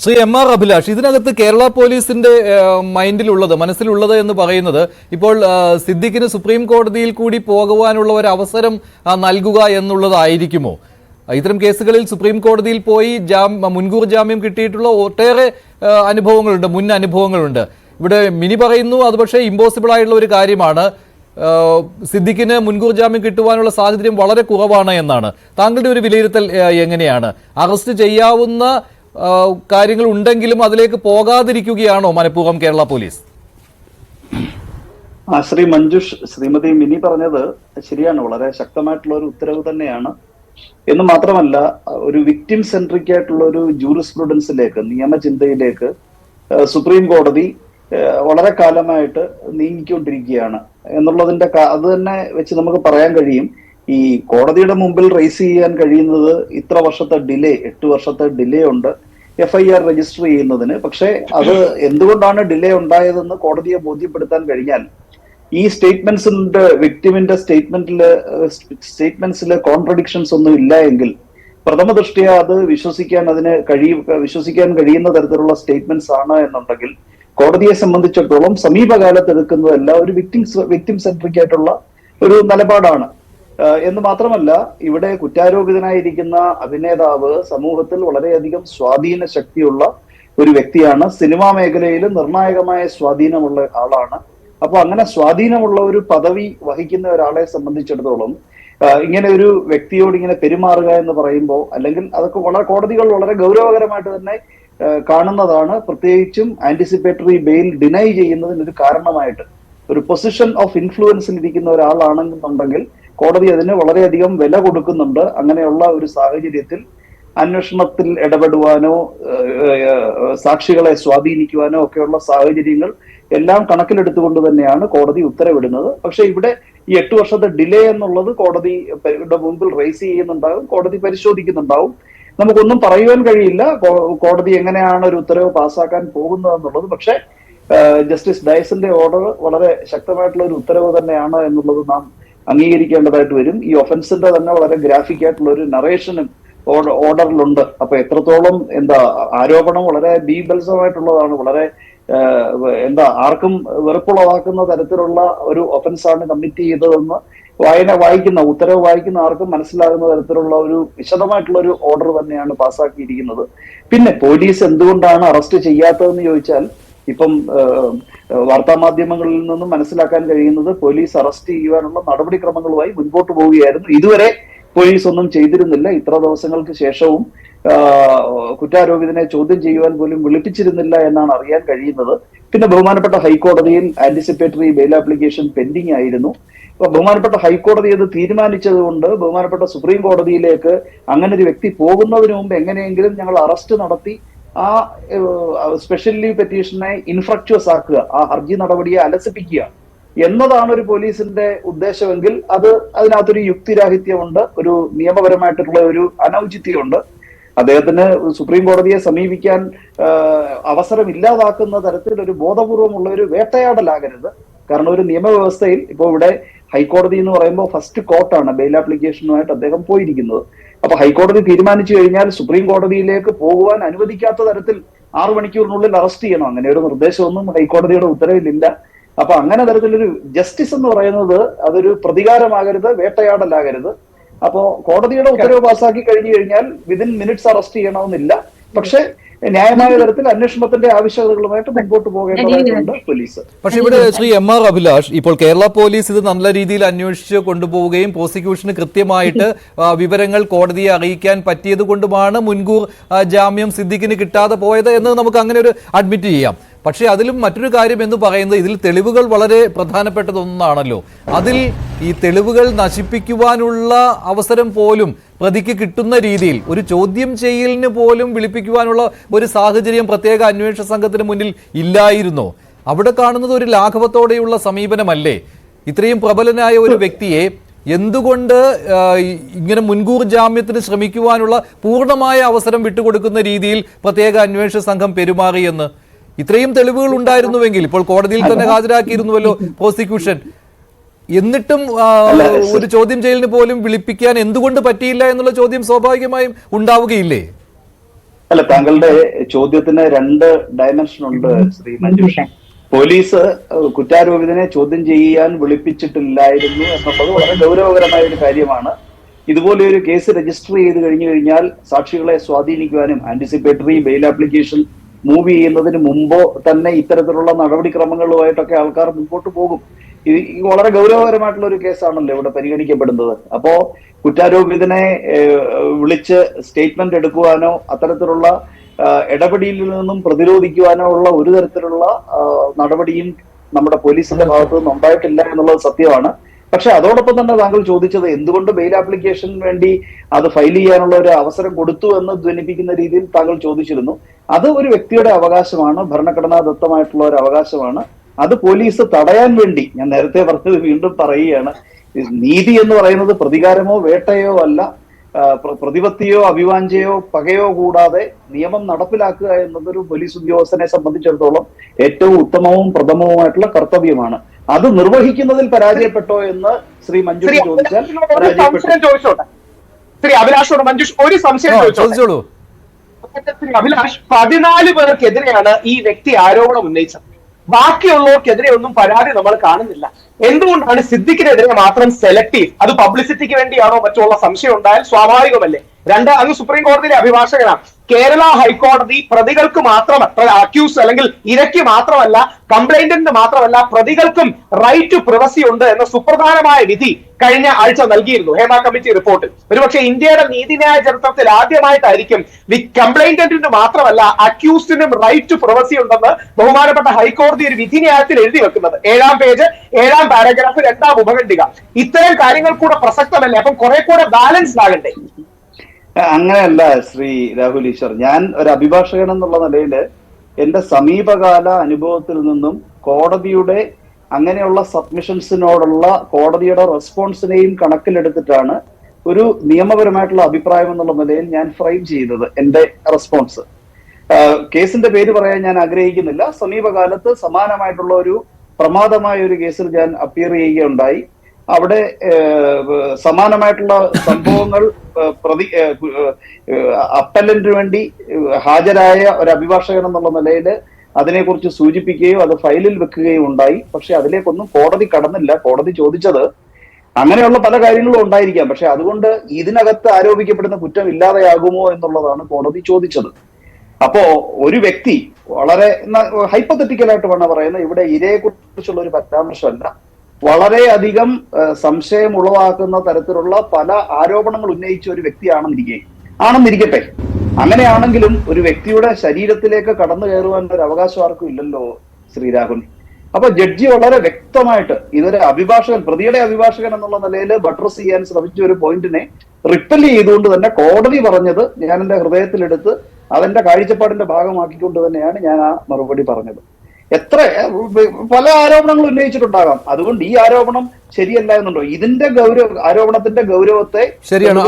Shri M.R. Abhilash, ഇതിനകത്ത് കേരള പോലീസിന്റെ മനസ്സിലുള്ളത് എന്ന് പറയുന്നത് ഇപ്പോൾ സിദ്ദിഖിന് സുപ്രീം കോടതിയിൽ കൂടി പോകുവാനുള്ള ഒരു അവസരം നൽകുക എന്നുള്ളതായിരിക്കുമോ? ഇത്തരം കേസുകളിൽ സുപ്രീം കോടതിയിൽ പോയി മുൻകൂർ ജാമ്യം കിട്ടിയിട്ടുള്ള ഒട്ടേറെ അനുഭവങ്ങളുണ്ട്, മുൻ അനുഭവങ്ങളുണ്ട്. ഇവിടെ മിനി പറയുന്നു അത് പക്ഷേ ഇമ്പോസിബിൾ ആയിട്ടുള്ള ഒരു കാര്യമാണ്, സിദ്ദിഖിന് മുൻകൂർ ജാമ്യം കിട്ടുവാനുള്ള സാഹചര്യം വളരെ കുറവാണ് എന്നാണ്. താങ്കളുടെ ഒരു വിലയിരുത്തൽ എങ്ങനെയാണ്? അറസ്റ്റ് ചെയ്യാവുന്ന കാര്യങ്ങൾ ഉണ്ടെങ്കിലും അതിലേക്ക് പോകാതിരിക്കുകയാണോ മനഃപൂർവ്വം കേരള പോലീസ്? ശ്രീ മഞ്ജുഷ്, ശ്രീമതി മിനി പറഞ്ഞത് ശരിയാണ്. വളരെ ശക്തമായിട്ടുള്ള ഒരു ഉത്തരവ് തന്നെയാണ്. എന്ന് മാത്രമല്ല, ഒരു വിക്ടിം സെൻട്രിക് ആയിട്ടുള്ള ഒരു ജൂറിസ്പ്രുഡൻസിലേക്ക്, നിയമചിന്തയിലേക്ക് സുപ്രീം കോടതി വളരെ കാലമായിട്ട് നീങ്ങിക്കൊണ്ടിരിക്കുകയാണ് എന്നുള്ളതിന്റെ അത് തന്നെ വെച്ച് നമുക്ക് പറയാൻ കഴിയും. ഈ കോടതിയുടെ മുമ്പിൽ റേസ് ചെയ്യാൻ കഴിയുന്നത് ഇത്ര വർഷത്തെ ഡിലേ, 8 വർഷത്തെ ഡിലേ ഉണ്ട് FIR രജിസ്റ്റർ ചെയ്യുന്നതിന്. പക്ഷെ അത് എന്തുകൊണ്ടാണ് ഡിലേ ഉണ്ടായതെന്ന് കോടതിയെ ബോധ്യപ്പെടുത്താൻ കഴിഞ്ഞാൽ ഈ സ്റ്റേറ്റ്മെന്റ്സിന്റെ വിക്ടിമിന്റെ സ്റ്റേറ്റ്മെന്റ്സിലെ കോൺട്രഡിക്ഷൻസ് ഒന്നും ഇല്ല എങ്കിൽ പ്രഥമ ദൃഷ്ടിയ അത് വിശ്വസിക്കാൻ കഴിയുന്ന തരത്തിലുള്ള സ്റ്റേറ്റ്മെന്റ്സ് ആണ് എന്നുണ്ടെങ്കിൽ കോടതിയെ സംബന്ധിച്ചിടത്തോളം സമീപകാലത്ത് എടുക്കുന്നതല്ല ഒരു വിക്ടിം സെൻട്രിക് ആയിട്ടുള്ള ഒരു നിലപാടാണ്. എന്ന് മാത്രമല്ല, ഇവിടെ കുറ്റാരോപിതനായിരിക്കുന്ന അഭിനേതാവ് സമൂഹത്തിൽ വളരെയധികം സ്വാധീന ശക്തിയുള്ള ഒരു വ്യക്തിയാണ്. സിനിമാ മേഖലയിൽ നിർണായകമായ സ്വാധീനമുള്ള ആളാണ്. അപ്പൊ അങ്ങനെ സ്വാധീനമുള്ള ഒരു പദവി വഹിക്കുന്ന ഒരാളെ സംബന്ധിച്ചിടത്തോളം ഇങ്ങനെ ഒരു വ്യക്തിയോട് ഇങ്ങനെ പെരുമാറുക എന്ന് പറയുമ്പോൾ, അല്ലെങ്കിൽ അതൊക്കെ കോടതികൾ വളരെ ഗൗരവകരമായിട്ട് തന്നെ കാണുന്നതാണ്. പ്രത്യേകിച്ചും ആന്റിസിപ്പേറ്ററി ബെയിൽ ഡിനൈ ചെയ്യുന്നതിന് ഒരു കാരണമായിട്ട് ഒരു പൊസിഷൻ ഓഫ് ഇൻഫ്ലുവൻസിൽ ഇരിക്കുന്ന ഒരാളാണെന്നുണ്ടെങ്കിൽ കോടതി അതിന് വളരെയധികം വില കൊടുക്കുന്നുണ്ട്. അങ്ങനെയുള്ള ഒരു സാഹചര്യത്തിൽ അന്വേഷണത്തിൽ ഇടപെടുവാനോ സാക്ഷികളെ സ്വാധീനിക്കുവാനോ ഒക്കെയുള്ള സാഹചര്യങ്ങൾ എല്ലാം കണക്കിലെടുത്തുകൊണ്ട് തന്നെയാണ് കോടതി ഉത്തരവിടുന്നത്. പക്ഷെ ഇവിടെ ഈ 8 വർഷത്തെ ഡിലേ എന്നുള്ളത് കോടതിയുടെ മുമ്പിൽ റേസ് ചെയ്യുന്നുണ്ടാകും, കോടതി പരിശോധിക്കുന്നുണ്ടാവും. നമുക്കൊന്നും പറയുവാൻ കഴിയില്ല കോടതി എങ്ങനെയാണ് ഒരു ഉത്തരവ് പാസ്സാക്കാൻ പോകുന്നത് എന്നുള്ളത്. പക്ഷെ ജസ്റ്റിസ് ഡയസിന്റെ ഓർഡർ വളരെ ശക്തമായിട്ടുള്ള ഒരു ഉത്തരവ് തന്നെയാണ് എന്നുള്ളത് നാം അംഗീകരിക്കേണ്ടതായിട്ട് വരും. ഈ ഒഫൻസിന്റെ തന്നെ വളരെ ഗ്രാഫിക് ആയിട്ടുള്ള ഒരു നറേഷനും ഓർഡറിലുണ്ട്. അപ്പൊ എത്രത്തോളം ആരോപണം വളരെ ബീഭത്സമായിട്ടുള്ളതാണ്, വളരെ ആർക്കും വെറുപ്പുളവാക്കുന്ന തരത്തിലുള്ള ഒരു ഒഫൻസാണ് കമ്മിറ്റ് ചെയ്തതെന്ന് ഉത്തരവ് വായിക്കുന്ന ആർക്കും മനസ്സിലാകുന്ന തരത്തിലുള്ള ഒരു വിശദമായിട്ടുള്ള ഒരു ഓർഡർ തന്നെയാണ് പാസ്സാക്കിയിരിക്കുന്നത്. പിന്നെ പോലീസ് എന്തുകൊണ്ടാണ് അറസ്റ്റ് ചെയ്യാത്തതെന്ന് ചോദിച്ചാൽ, ഇപ്പം വാർത്താമാധ്യമങ്ങളിൽ നിന്നും മനസ്സിലാക്കാൻ കഴിയുന്നത് പോലീസ് അറസ്റ്റ് ചെയ്യുവാനുള്ള നടപടിക്രമങ്ങളുമായി മുൻപോട്ട് പോവുകയായിരുന്നു. ഇതുവരെ പോലീസ് ഒന്നും ചെയ്തിരുന്നില്ല. ഇത്ര ദിവസങ്ങൾക്ക് ശേഷവും കുറ്റാരോപിതനെ ചോദ്യം ചെയ്യുവാൻ പോലും വിളിപ്പിച്ചിരുന്നില്ല എന്നാണ് അറിയാൻ കഴിയുന്നത്. പിന്നെ ബഹുമാനപ്പെട്ട ഹൈക്കോടതിയിൽ ആന്റിസിപ്പേറ്ററി ബെയിൽ ആപ്ലിക്കേഷൻ പെൻഡിങ് ആയിരുന്നു. അപ്പൊ ബഹുമാനപ്പെട്ട ഹൈക്കോടതി അത് തീരുമാനിച്ചത് കൊണ്ട് ബഹുമാനപ്പെട്ട സുപ്രീം കോടതിയിലേക്ക് അങ്ങനെ ഒരു വ്യക്തി പോകുന്നതിന് മുമ്പ് എങ്ങനെയെങ്കിലും ഞങ്ങൾ അറസ്റ്റ് നടത്തി ആ സ്പെഷ്യൽ ലീവ് പെറ്റീഷനെ ഇൻഫ്രക്ച്വസ് ആക്കുക, ആ ഹർജി നടപടിയെ അലസിപ്പിക്കുക എന്നതാണ് ഒരു പോലീസിന്റെ ഉദ്ദേശമെങ്കിൽ അതിനകത്തൊരു യുക്തിരാഹിത്യമുണ്ട്, ഒരു നിയമപരമായിട്ടുള്ള ഒരു അനൗചിത്യമുണ്ട്. അദ്ദേഹത്തിന് സുപ്രീം കോടതിയെ സമീപിക്കാൻ അവസരം ഇല്ലാതാക്കുന്ന തരത്തിൽ ഒരു ബോധപൂർവമുള്ള ഒരു വേട്ടയാടലാകരുത്. കാരണം ഒരു നിയമവ്യവസ്ഥയിൽ ഇപ്പോൾ ഇവിടെ ഹൈക്കോടതി എന്ന് പറയുമ്പോൾ ഫസ്റ്റ് കോർട്ടാണ് ബെയിൽ ആപ്ലിക്കേഷനുമായിട്ട് അദ്ദേഹം പോയിരിക്കുന്നത്. അപ്പൊ ഹൈക്കോടതി തീരുമാനിച്ചു കഴിഞ്ഞാൽ സുപ്രീം കോടതിയിലേക്ക് പോകുവാൻ അനുവദിക്കാത്ത തരത്തിൽ 6 മണിക്കൂറിനുള്ളിൽ അറസ്റ്റ് ചെയ്യണം, അങ്ങനെ ഒരു നിർദ്ദേശമൊന്നും ഹൈക്കോടതിയുടെ ഉത്തരവിലില്ല. അപ്പൊ അങ്ങനെ തരത്തിലൊരു ജസ്റ്റിസ് എന്ന് പറയുന്നത് അതൊരു പ്രതികാരമാകരുത്, വേട്ടയാടലാകരുത്. അപ്പോ കോടതിയുടെ ഉത്തരവ് പാസ്സാക്കി കഴിഞ്ഞു കഴിഞ്ഞാൽ വിതിൻ മിനിറ്റ്സ് അറസ്റ്റ് ചെയ്യണമെന്നില്ല. പക്ഷെ ന്യായമായ തരത്തിൽ അന്വേഷണത്തിന്റെ ആവശ്യകതകളുമായിട്ട് മുൻപോട്ട് പോകേണ്ടതായിട്ടുണ്ട് പോലീസ്. പക്ഷെ ഇവിടെ ശ്രീ M.R. അഭിലാഷ്, ഇപ്പോൾ കേരള പോലീസ് ഇത് നല്ല രീതിയിൽ അന്വേഷിച്ച് കൊണ്ടുപോവുകയും പ്രോസിക്യൂഷന് കൃത്യമായിട്ട് വിവരങ്ങൾ കോടതിയെ അറിയിക്കാൻ പറ്റിയത് കൊണ്ടുമാണ് മുൻകൂർ ജാമ്യം സിദ്ദിഖിന് കിട്ടാതെ പോയത് എന്ന് നമുക്ക് അങ്ങനെ ഒരു അഡ്മിറ്റ് ചെയ്യാം. പക്ഷേ അതിലും മറ്റൊരു കാര്യം എന്ന് പറയുന്നത്, ഇതിൽ തെളിവുകൾ വളരെ പ്രധാനപ്പെട്ടതൊന്നാണല്ലോ. അതിൽ ഈ തെളിവുകൾ നശിപ്പിക്കുവാനുള്ള അവസരം പോലും പ്രതിക്ക് കിട്ടുന്ന രീതിയിൽ ഒരു ചോദ്യം ചെയ്യലിന് പോലും വിളിപ്പിക്കുവാനുള്ള ഒരു സാഹചര്യം പ്രത്യേക അന്വേഷണ സംഘത്തിന് മുന്നിൽ ഇല്ലായിരുന്നോ? അവിടെ കാണുന്നത് ഒരു ലാഘവത്തോടെയുള്ള സമീപനമല്ലേ? ഇത്രയും പ്രബലനായ ഒരു വ്യക്തിയെ എന്തുകൊണ്ട് ഇങ്ങനെ മുൻകൂർ ജാമ്യത്തിന് ശ്രമിക്കുവാനുള്ള പൂർണ്ണമായ അവസരം വിട്ടുകൊടുക്കുന്ന രീതിയിൽ പ്രത്യേക അന്വേഷണ സംഘം പെരുമാറിയെന്ന്? ഇത്രയും തെളിവുകൾ ഉണ്ടായിരുന്നുവെങ്കിൽ ഇപ്പോൾ കോടതിയിൽ തന്നെ ഹാജരാക്കിയിരുന്നുവല്ലോ പ്രോസിക്യൂഷൻ. എന്നിട്ടും ഒരു ചോദ്യം ചെയ്യലിന് പോലും വിളിപ്പിക്കാൻ എന്തുകൊണ്ട് പറ്റിയില്ല എന്നുള്ള ചോദ്യം സ്വാഭാവികമായും ഉണ്ടാവുകയില്ലേ? അല്ല, താങ്കളുടെ ചോദ്യത്തിന് രണ്ട് ഡയമെൻഷൻ ഉണ്ട് ശ്രീ മഞ്ജുഷ. പോലീസ് കുറ്റാരോപിതനെ ചോദ്യം ചെയ്യാൻ വിളിപ്പിച്ചിട്ടില്ലായിരുന്നു എന്നുള്ളത് വളരെ ഗൗരവകരമായ ഒരു കാര്യമാണ്. ഇതുപോലെ ഒരു കേസ് രജിസ്റ്റർ ചെയ്ത് കഴിഞ്ഞാൽ സാക്ഷികളെ സ്വാധീനിക്കുവാനും ആന്റിസിപ്പേറ്ററി ബെയിൽ ആപ്ലിക്കേഷൻ മൂവ് ചെയ്യുന്നതിന് മുമ്പോ തന്നെ ഇത്തരത്തിലുള്ള നടപടിക്രമങ്ങളുമായിട്ടൊക്കെ ആൾക്കാർ മുമ്പോട്ട് പോകും. ഇത് വളരെ ഗൗരവകരമായിട്ടുള്ള ഒരു കേസാണല്ലോ ഇവിടെ പരിഗണിക്കപ്പെടുന്നത്. അപ്പോ കുറ്റാരോപിതനെ വിളിച്ച് സ്റ്റേറ്റ്മെന്റ് എടുക്കുവാനോ അത്തരത്തിലുള്ള ഇടപെടലിൽ നിന്നും പ്രതിരോധിക്കുവാനോ ഉള്ള ഒരു തരത്തിലുള്ള നടപടിയും നമ്മുടെ പോലീസിന്റെ ഭാഗത്തു നിന്ന് ഉണ്ടായിട്ടില്ല എന്നുള്ളത് സത്യമാണ്. പക്ഷെ അതോടൊപ്പം തന്നെ താങ്കൾ ചോദിച്ചത് എന്തുകൊണ്ട് ബെയിൽ ആപ്ലിക്കേഷൻ വേണ്ടി അത് ഫയൽ ചെയ്യാനുള്ള ഒരു അവസരം കൊടുത്തു എന്ന് ധ്വനിപ്പിക്കുന്ന രീതിയിൽ താങ്കൾ ചോദിച്ചിരുന്നു. അത് ഒരു വ്യക്തിയുടെ അവകാശമാണ്, ഭരണഘടനാദത്തമായിട്ടുള്ള ഒരു അവകാശമാണ്. അത് പോലീസ് തടയാൻ വേണ്ടി, ഞാൻ നേരത്തെ പറഞ്ഞത് വീണ്ടും പറയുകയാണ്, നീതി എന്ന് പറയുന്നത് പ്രതികാരമോ വേട്ടയോ അല്ല. പ്രതിപത്തിയോ അഭിവാഞ്ചയോ പകയോ കൂടാതെ നിയമം നടപ്പിലാക്കുക എന്നതൊരു പോലീസ് ഉദ്യോഗസ്ഥനെ സംബന്ധിച്ചിടത്തോളം ഏറ്റവും ഉത്തമവും പ്രഥമവുമായിട്ടുള്ള കർത്തവ്യമാണ്. അത് നിർവഹിക്കുന്നതിൽ പരാജയപ്പെട്ടോ എന്ന് ശ്രീ മഞ്ജുഷ് ചോദിച്ചാൽ ചോദിച്ചോട്ടെ. ശ്രീ അഭിലാഷോട് മഞ്ജുഷ് ഒരു സംശയം ചോദിച്ചോളൂ. ശ്രീ അഭിലാഷ്, 14 പേർക്കെതിരെയാണ് ഈ വ്യക്തി ആരോപണം ഉന്നയിച്ചത്. ബാക്കിയുള്ളവർക്കെതിരെ ഒന്നും പരാതി നമ്മൾ കാണുന്നില്ല. എന്തുകൊണ്ടാണ് സിദ്ദിഖിനെതിരെ മാത്രം സെലക്ടീവ്? അത് പബ്ലിസിറ്റിക്ക് വേണ്ടിയാണോ മറ്റുള്ള സംശയം ഉണ്ടായാൽ സ്വാഭാവികമല്ലേ? രണ്ട്, അങ്ങ് സുപ്രീം കോടതിയിലെ അഭിഭാഷകനാണ്. കേരള ഹൈക്കോടതി പ്രതികൾക്ക് മാത്രമല്ല, അക്യൂസ് അല്ലെങ്കിൽ ഇരയ്ക്ക് മാത്രമല്ല, കംപ്ലൈന്റിന് മാത്രമല്ല, പ്രതികൾക്കും റൈറ്റ് ടു പ്രിവസി ഉണ്ട് എന്ന സുപ്രധാനമായ വിധി കഴിഞ്ഞ ആഴ്ച നൽകിയിരുന്നു ഹേമ കമ്മിറ്റി റിപ്പോർട്ടിൽ. ഒരുപക്ഷെ ഇന്ത്യയുടെ നീതിന്യായ ചരിത്രത്തിൽ ആദ്യമായിട്ടായിരിക്കും കംപ്ലൈന്റിന് മാത്രമല്ല അക്യൂസ്ഡിനും റൈറ്റ് ടു പ്രിവസി ഉണ്ടെന്ന് ബഹുമാനപ്പെട്ട ഹൈക്കോടതി ഒരു വിധി ന്യായത്തിൽ എഴുതി വെക്കുന്നത്. 7-ാം പേജ് 7-ാം പാരഗ്രാഫ് 2-ാം ഉപഖണ്ഡിക. ഇത്തരം കാര്യങ്ങൾ കൂടെ പ്രസക്തമല്ലേ? അപ്പം കുറെ കൂടെ ബാലൻസ്ഡ് ആകണ്ടേ? അങ്ങനെയല്ല ശ്രീ രാഹുൽ ഈശ്വർ. ഞാൻ ഒരു അഭിഭാഷകൻ എന്നുള്ള നിലയിൽ എന്റെ സമീപകാല അനുഭവത്തിൽ നിന്നും കോടതിയുടെ അങ്ങനെയുള്ള സബ്മിഷൻസിനോടുള്ള കോടതിയുടെ റെസ്പോൺസിനെയും കണക്കിലെടുത്തിട്ടാണ് ഒരു നിയമപരമായിട്ടുള്ള അഭിപ്രായം എന്നുള്ള നിലയിൽ ഞാൻ ഫ്രെയിം ചെയ്തത് എന്റെ റെസ്പോൺസ്. കേസിന്റെ പേര് പറയാൻ ഞാൻ ആഗ്രഹിക്കുന്നില്ല. സമീപകാലത്ത് സമാനമായിട്ടുള്ള ഒരു പ്രമാദമായ ഒരു കേസിൽ ഞാൻ അപ്പിയർ ചെയ്യുകയുണ്ടായി. അവിടെ സമാനമായിട്ടുള്ള സംഭവങ്ങൾ അപ്പല്ലന്റിന് വേണ്ടി ഹാജരായ ഒരു അഭിഭാഷകൻ എന്നുള്ള നിലയിൽ അതിനെക്കുറിച്ച് സൂചിപ്പിക്കുകയും അത് ഫയലിൽ വെക്കുകയും ഉണ്ടായി. പക്ഷെ അതിലേക്കൊന്നും കോടതി കടന്നില്ല. കോടതി ചോദിച്ചത് അങ്ങനെയുള്ള പല കാര്യങ്ങളും ഉണ്ടായിരിക്കാം, പക്ഷെ അതുകൊണ്ട് ഇതിനകത്ത് ആരോപിക്കപ്പെടുന്ന കുറ്റം ഇല്ലാതെയാകുമോ എന്നുള്ളതാണ് കോടതി ചോദിച്ചത്. അപ്പോ ഒരു വ്യക്തി വളരെ ഹൈപ്പത്തറ്റിക്കലായിട്ട് വേണം പറയുന്നത്, ഇവിടെ ഇരയെ കുറിച്ചുള്ള ഒരു പരാമർശമല്ല, വളരെയധികം സംശയം ഉളവാക്കുന്ന തരത്തിലുള്ള പല ആരോപണങ്ങൾ ഉന്നയിച്ച ഒരു വ്യക്തിയാണെന്നിരിക്കട്ടെ. അങ്ങനെയാണെങ്കിലും ഒരു വ്യക്തിയുടെ ശരീരത്തിലേക്ക് കടന്നു കയറുവാൻ ഒരു അവകാശം ആർക്കും ഇല്ലല്ലോ ശ്രീ രാഹുൽ. അപ്പൊ ജഡ്ജി വളരെ വ്യക്തമായിട്ട് ഇതൊരു അഭിഭാഷകൻ, പ്രതിയുടെ അഭിഭാഷകൻ എന്നുള്ള നിലയിൽ ബട്രസ് ചെയ്യാൻ ശ്രമിച്ച ഒരു പോയിന്റിനെ റിപ്പൽ ചെയ്തുകൊണ്ട് തന്നെ കോടതി പറഞ്ഞത് ഞാൻ എന്റെ ഹൃദയത്തിലെടുത്ത് അതെന്റെ കാഴ്ചപ്പാടിന്റെ ഭാഗമാക്കിക്കൊണ്ട് തന്നെയാണ് ഞാൻ ആ മറുപടി പറഞ്ഞത്. എത്ര പല ആരോപണങ്ങൾ ഉന്നയിച്ചിട്ടുണ്ടാകാം, അതുകൊണ്ട് ഈ ആരോപണം ശരിയല്ല എന്നുണ്ടോ? ഇതിന്റെ ആരോപണത്തിന്റെ ഗൗരവത്തെ ശരിയാണ്.